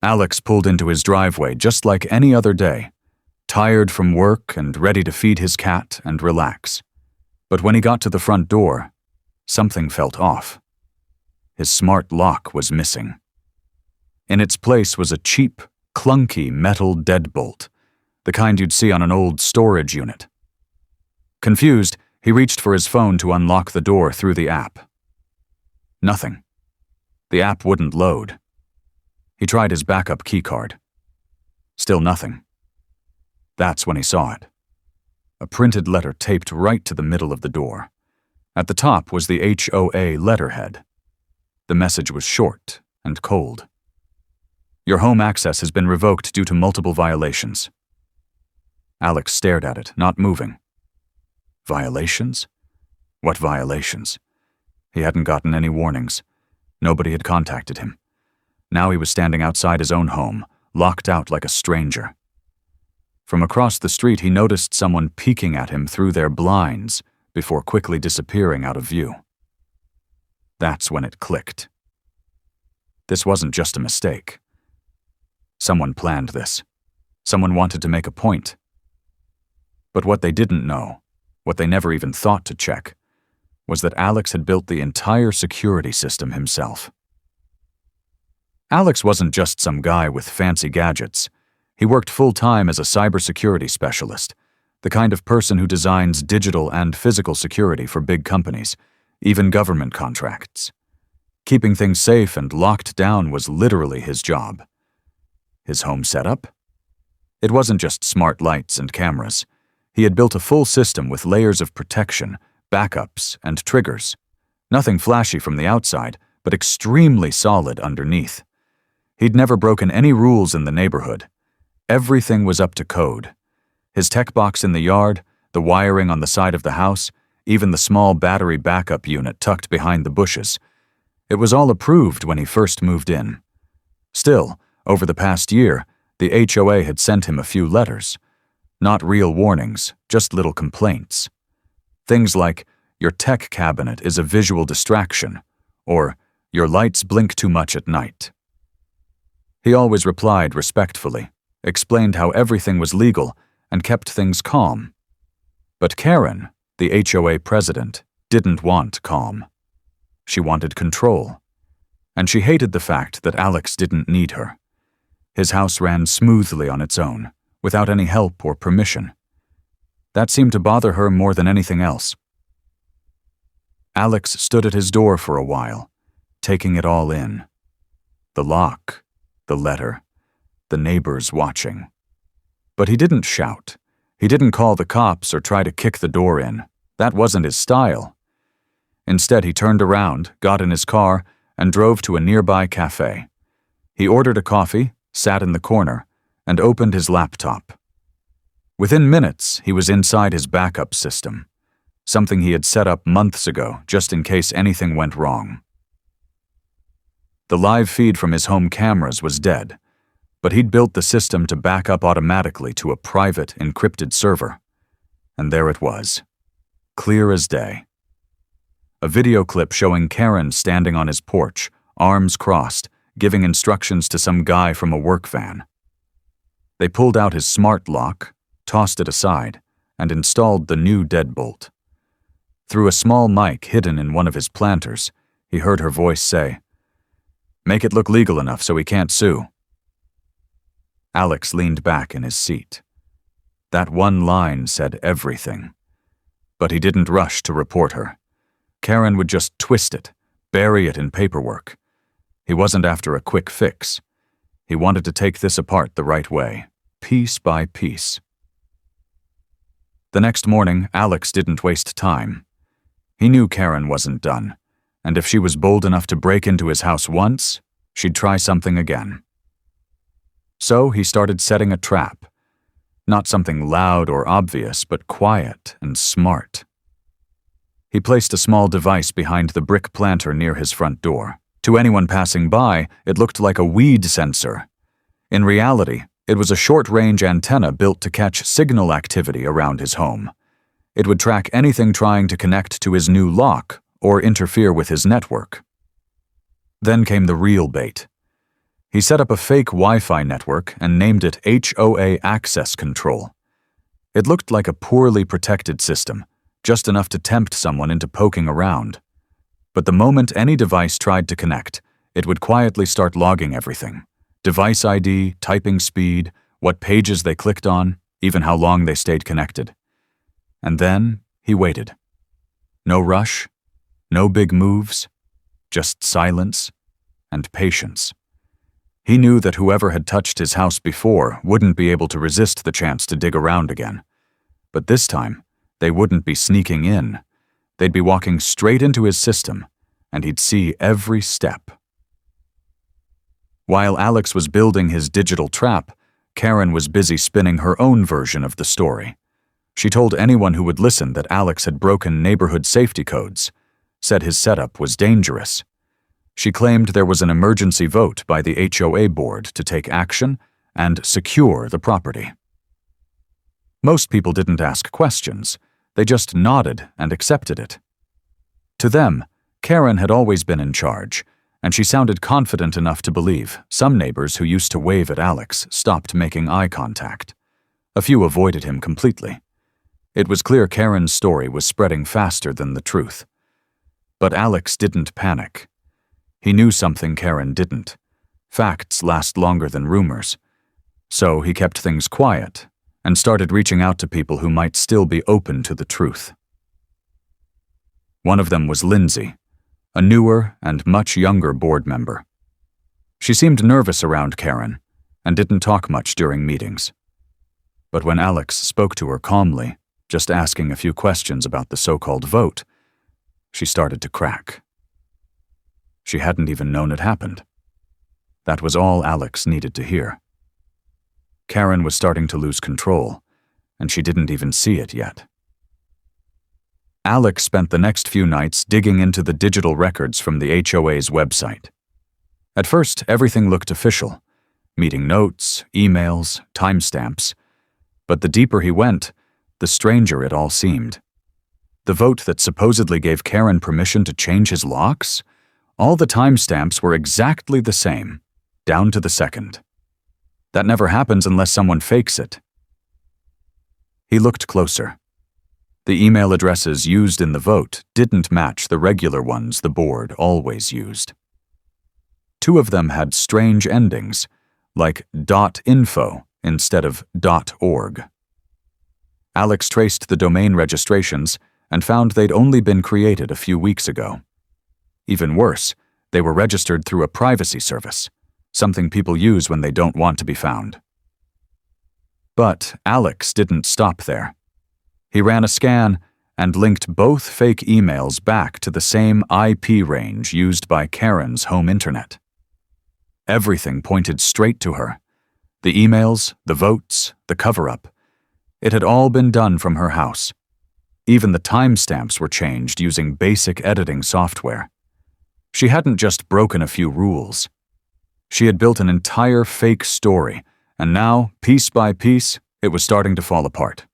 Alex pulled into his driveway just like any other day, tired from work and ready to feed his cat and relax. But when he got to the front door, something felt off. His smart lock was missing. In its place was a cheap, clunky metal deadbolt, the kind you'd see on an old storage unit. Confused, he reached for his phone to unlock the door through the app. Nothing. The app wouldn't load. He tried his backup keycard. Still nothing. That's when he saw it. A printed letter taped right to the middle of the door. At the top was the HOA letterhead. The message was short and cold. Your home access has been revoked due to multiple violations. Alex stared at it, not moving. Violations? What violations? He hadn't gotten any warnings. Nobody had contacted him. Now he was standing outside his own home, locked out like a stranger. From across the street, he noticed someone peeking at him through their blinds before quickly disappearing out of view. That's when it clicked. This wasn't just a mistake. Someone planned this. Someone wanted to make a point. But what they didn't know, what they never even thought to check, was that Alex had built the entire security system himself. Alex wasn't just some guy with fancy gadgets. He worked full-time as a cybersecurity specialist, the kind of person who designs digital and physical security for big companies, even government contracts. Keeping things safe and locked down was literally his job. His home setup? It wasn't just smart lights and cameras. He had built a full system with layers of protection, backups, and triggers. Nothing flashy from the outside, but extremely solid underneath. He'd never broken any rules in the neighborhood. Everything was up to code. His tech box in the yard, the wiring on the side of the house, even the small battery backup unit tucked behind the bushes. It was all approved when he first moved in. Still, over the past year, the HOA had sent him a few letters. Not real warnings, just little complaints. Things like, your tech cabinet is a visual distraction, or your lights blink too much at night. He always replied respectfully, explained how everything was legal, and kept things calm. But Karen, the HOA president, didn't want calm. She wanted control. And she hated the fact that Alex didn't need her. His house ran smoothly on its own, without any help or permission. That seemed to bother her more than anything else. Alex stood at his door for a while, taking it all in. The lock, the letter, the neighbors watching. But he didn't shout. He didn't call the cops or try to kick the door in. That wasn't his style. Instead, he turned around, got in his car, and drove to a nearby cafe. He ordered a coffee, sat in the corner, and opened his laptop. Within minutes, he was inside his backup system, something he had set up months ago just in case anything went wrong. The live feed from his home cameras was dead, but he'd built the system to back up automatically to a private, encrypted server. And there it was, clear as day. A video clip showing Karen standing on his porch, arms crossed, giving instructions to some guy from a work van. They pulled out his smart lock, tossed it aside, and installed the new deadbolt. Through a small mic hidden in one of his planters, he heard her voice say, "Make it look legal enough so he can't sue." Alex leaned back in his seat. That one line said everything. But he didn't rush to report her. Karen would just twist it, bury it in paperwork. He wasn't after a quick fix. He wanted to take this apart the right way, piece by piece. The next morning, Alex didn't waste time. He knew Karen wasn't done, and if she was bold enough to break into his house once, she'd try something again. So he started setting a trap. Not something loud or obvious, but quiet and smart. He placed a small device behind the brick planter near his front door. To anyone passing by, it looked like a weed sensor. In reality, it was a short-range antenna built to catch signal activity around his home. It would track anything trying to connect to his new lock or interfere with his network. Then came the real bait. He set up a fake Wi-Fi network and named it HOA Access Control. It looked like a poorly protected system, just enough to tempt someone into poking around. But the moment any device tried to connect, it would quietly start logging everything. Device ID, typing speed, what pages they clicked on, even how long they stayed connected. And then he waited. No rush, no big moves, just silence and patience. He knew that whoever had touched his house before wouldn't be able to resist the chance to dig around again. But this time, they wouldn't be sneaking in. They'd be walking straight into his system, and he'd see every step. While Alex was building his digital trap, Karen was busy spinning her own version of the story. She told anyone who would listen that Alex had broken neighborhood safety codes, said his setup was dangerous. She claimed there was an emergency vote by the HOA board to take action and secure the property. Most people didn't ask questions. They just nodded and accepted it. To them, Karen had always been in charge, and she sounded confident enough to believe some neighbors who used to wave at Alex stopped making eye contact. A few avoided him completely. It was clear Karen's story was spreading faster than the truth. But Alex didn't panic. He knew something Karen didn't. Facts last longer than rumors. So he kept things quiet and started reaching out to people who might still be open to the truth. One of them was Lindsay, a newer and much younger board member. She seemed nervous around Karen and didn't talk much during meetings. But when Alex spoke to her calmly, just asking a few questions about the so-called vote, she started to crack. She hadn't even known it happened. That was all Alex needed to hear. Karen was starting to lose control, and she didn't even see it yet. Alex spent the next few nights digging into the digital records from the HOA's website. At first, everything looked official: meeting notes, emails, timestamps. But the deeper he went, the stranger it all seemed. The vote that supposedly gave Karen permission to change his locks? All the timestamps were exactly the same, down to the second. That never happens unless someone fakes it. He looked closer. The email addresses used in the vote didn't match the regular ones the board always used. Two of them had strange endings, like .info instead of .org. Alex traced the domain registrations and found they'd only been created a few weeks ago. Even worse, they were registered through a privacy service, something people use when they don't want to be found. But Alex didn't stop there. He ran a scan and linked both fake emails back to the same IP range used by Karen's home internet. Everything pointed straight to her. The emails, the votes, the cover-up. It had all been done from her house. Even the timestamps were changed using basic editing software. She hadn't just broken a few rules. She had built an entire fake story, and now, piece by piece, it was starting to fall apart.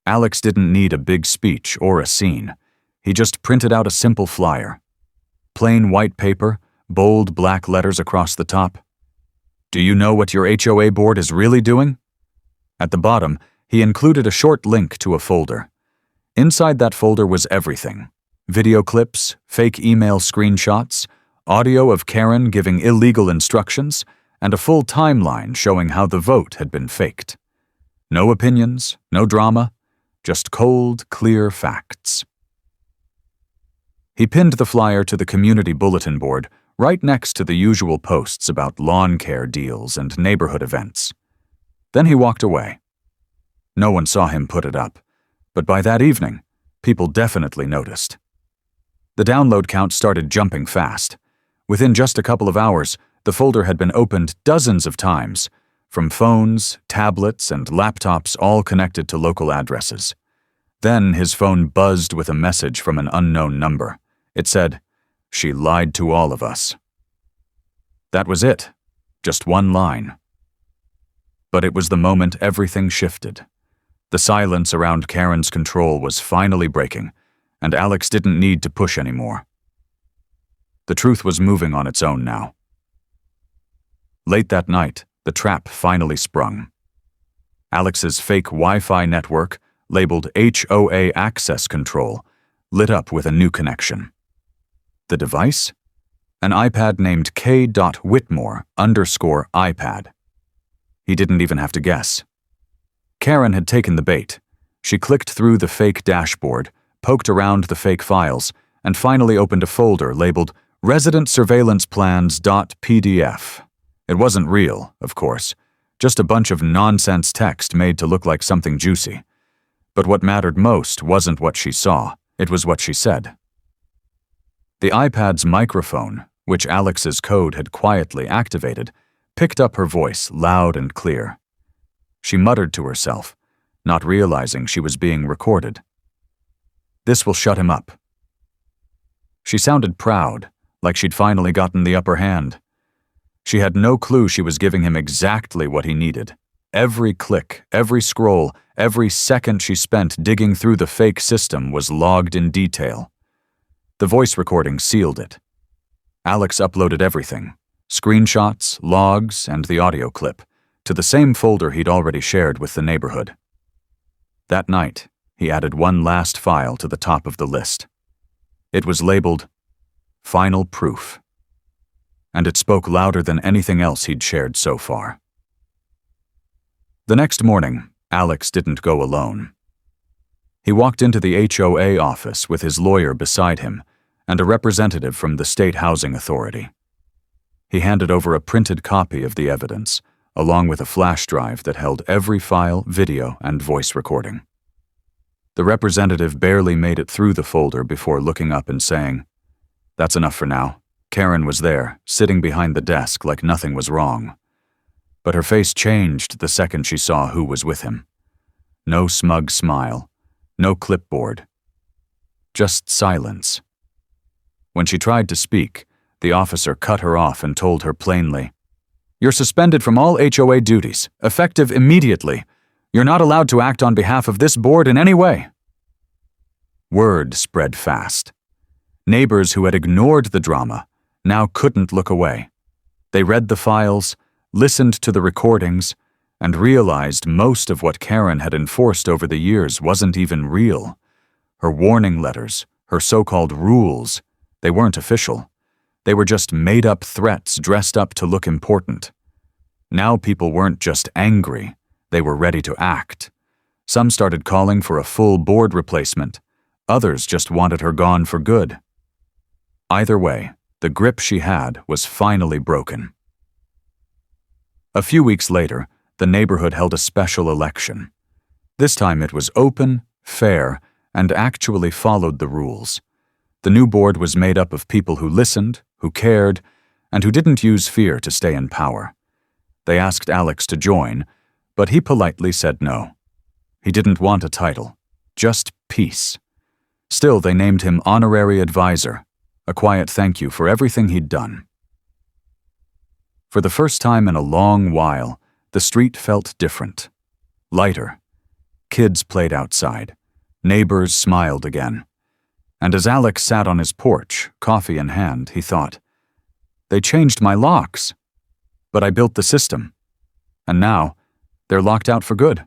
Alex didn't need a big speech or a scene. He just printed out a simple flyer. Plain white paper, bold black letters across the top. "Do you know what your HOA board is really doing?" At the bottom, he included a short link to a folder. Inside that folder was everything: video clips, fake email screenshots, audio of Karen giving illegal instructions, and a full timeline showing how the vote had been faked. No opinions, no drama, just cold, clear facts. He pinned the flyer to the community bulletin board right next to the usual posts about lawn care deals and neighborhood events. Then he walked away. No one saw him put it up, but by that evening, people definitely noticed. The download count started jumping fast. Within just a couple of hours, the folder had been opened dozens of times, from phones, tablets, and laptops all connected to local addresses. Then his phone buzzed with a message from an unknown number. It said, "She lied to all of us." That was it. Just one line. But it was the moment everything shifted. The silence around Karen's control was finally breaking, and Alex didn't need to push anymore. The truth was moving on its own now. Late that night, the trap finally sprung. Alex's fake Wi-Fi network, labeled HOA access control, lit up with a new connection. The device? An iPad named K.Whitmore_iPad. He didn't even have to guess. Karen had taken the bait. She clicked through the fake dashboard, poked around the fake files, and finally opened a folder labeled Resident Surveillance Plans.pdf. It wasn't real, of course, just a bunch of nonsense text made to look like something juicy. But what mattered most wasn't what she saw, it was what she said. The iPad's microphone, which Alex's code had quietly activated, picked up her voice loud and clear. She muttered to herself, not realizing she was being recorded. This will shut him up. She sounded proud, like she'd finally gotten the upper hand. She had no clue she was giving him exactly what he needed. Every click, every scroll, every second she spent digging through the fake system was logged in detail. The voice recording sealed it. Alex uploaded everything, screenshots, logs, and the audio clip, to the same folder he'd already shared with the neighborhood. That night, he added one last file to the top of the list. It was labeled Final Proof, and it spoke louder than anything else he'd shared so far. The next morning, Alex didn't go alone. He walked into the HOA office with his lawyer beside him and a representative from the State Housing Authority. He handed over a printed copy of the evidence, along with a flash drive that held every file, video, and voice recording. The representative barely made it through the folder before looking up and saying, "That's enough for now." Karen was there, sitting behind the desk like nothing was wrong. But her face changed the second she saw who was with him. No smug smile, no clipboard, just silence. When she tried to speak, the officer cut her off and told her plainly, "You're suspended from all HOA duties, effective immediately. You're not allowed to act on behalf of this board in any way." Word spread fast. Neighbors who had ignored the drama now couldn't look away. They read the files, listened to the recordings, and realized most of what Karen had enforced over the years wasn't even real. Her warning letters, her so-called rules, they weren't official. They were just made-up threats dressed up to look important. Now people weren't just angry, they were ready to act. Some started calling for a full board replacement. Others just wanted her gone for good. Either way, the grip she had was finally broken. A few weeks later, the neighborhood held a special election. This time it was open, fair, and actually followed the rules. The new board was made up of people who listened, who cared, and who didn't use fear to stay in power. They asked Alex to join, but he politely said no. He didn't want a title, just peace. Still, they named him honorary advisor, a quiet thank you for everything he'd done. For the first time in a long while, the street felt different. Lighter. Kids played outside. Neighbors smiled again. And as Alex sat on his porch, coffee in hand, he thought, "They changed my locks. But I built the system. And now, they're locked out for good."